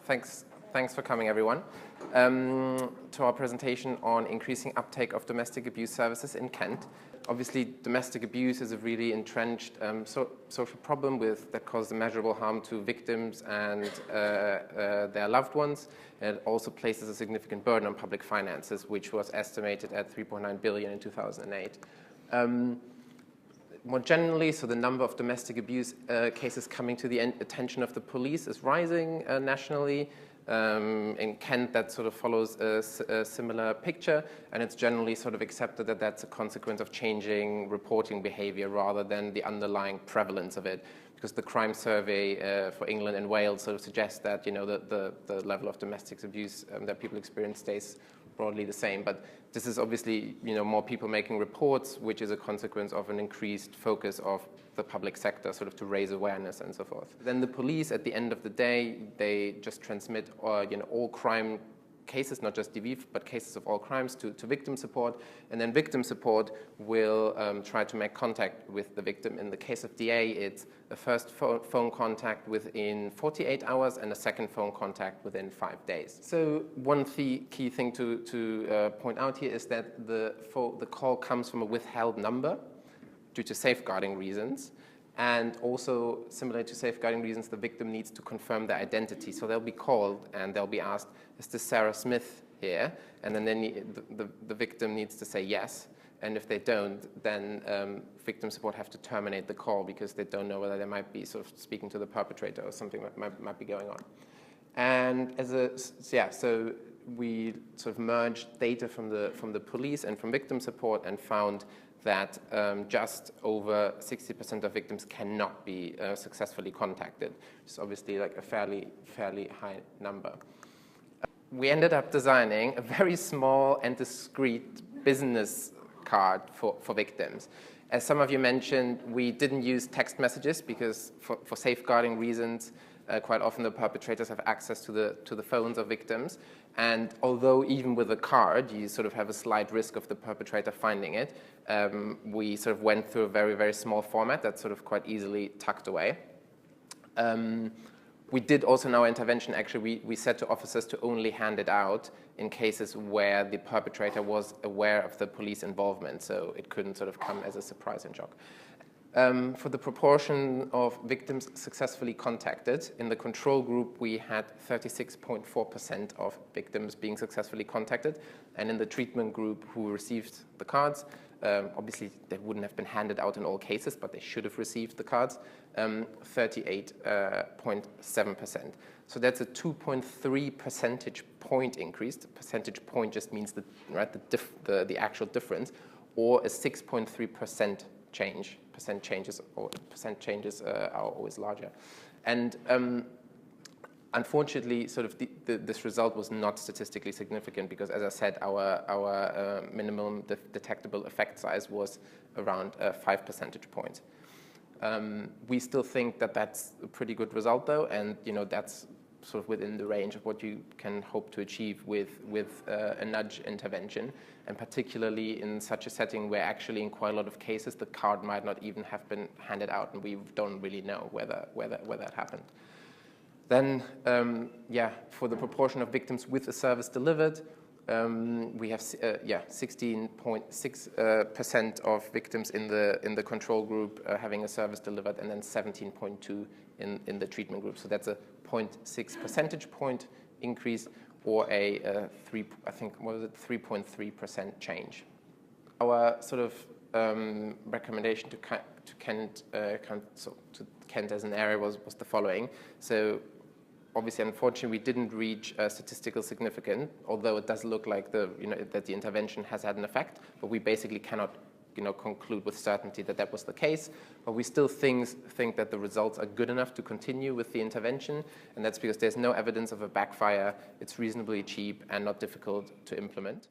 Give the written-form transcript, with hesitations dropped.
Thanks for coming, everyone, to our presentation on increasing uptake of domestic abuse services in Kent. Obviously, domestic abuse is a really entrenched social problem that causes immeasurable harm to victims and their loved ones. It also places a significant burden on public finances, which was estimated at 3.9 billion in 2008. More generally, so the number of domestic abuse cases coming to the attention of the police is rising nationally. In Kent, that sort of follows a similar picture, and it's generally sort of accepted that that's a consequence of changing reporting behavior rather than the underlying prevalence of it. Because the crime survey for England and Wales sort of suggests that the level of domestic abuse that people experience stays broadly the same. But this is obviously more people making reports, which is a consequence of an increased focus of the public sector sort of to raise awareness and so forth. Then the police, at the end of the day, they just transmit all crime cases, not just DV, but cases of all crimes to victim support, and then victim support will try to make contact with the victim. In the case of DA, it's a first phone contact within 48 hours and a second phone contact within 5 days. So one key thing to point out here is that the call comes from a withheld number due to safeguarding reasons. And also, similar to safeguarding reasons, the victim needs to confirm their identity. So they'll be called and they'll be asked, is this Sarah Smith here? And then the victim needs to say yes. And if they don't, then victim support have to terminate the call because they don't know whether they might be sort of speaking to the perpetrator or something that might be going on. And so we sort of merged data from the police and from victim support and found that just over 60% of victims cannot be successfully contacted, which is obviously like a fairly high number. We ended up designing a very small and discreet business card for victims. As some of you mentioned, we didn't use text messages because for safeguarding reasons, quite often the perpetrators have access to the phones of victims. And although even with a card, you sort of have a slight risk of the perpetrator finding it, we sort of went through a very, very small format that's sort of quite easily tucked away. We did also in our intervention, actually, we said to officers to only hand it out in cases where the perpetrator was aware of the police involvement, so it couldn't sort of come as a surprise and shock. For the proportion of victims successfully contacted, in the control group we had 36.4% of victims being successfully contacted, and in the treatment group who received the cards, obviously they wouldn't have been handed out in all cases, but they should have received the cards, 38.7%. So that's a 2.3 percentage point increase. The percentage point just means the actual difference, or a 6.3% change. Percent changes are always larger, and unfortunately, sort of this result was not statistically significant because, as I said, our minimum detectable effect size was around 5 percentage points. We still think that that's a pretty good result, though, and that's sort of within the range of what you can hope to achieve with a nudge intervention, and particularly in such a setting where actually in quite a lot of cases the card might not even have been handed out, and we don't really know whether that happened. Then, for the proportion of victims with a service delivered, we have 16.6% of victims in the control group having a service delivered, and then 17.2% in the treatment group. So that's a 0.6 percentage point increase, or a 3.3% change. Our sort of recommendation to Kent as an area was the following. So obviously, unfortunately, we didn't reach statistical significance, although it does look like that the intervention has had an effect, but we basically cannot conclude with certainty that that was the case. But we still think that the results are good enough to continue with the intervention, and that's because there's no evidence of a backfire, it's reasonably cheap and not difficult to implement.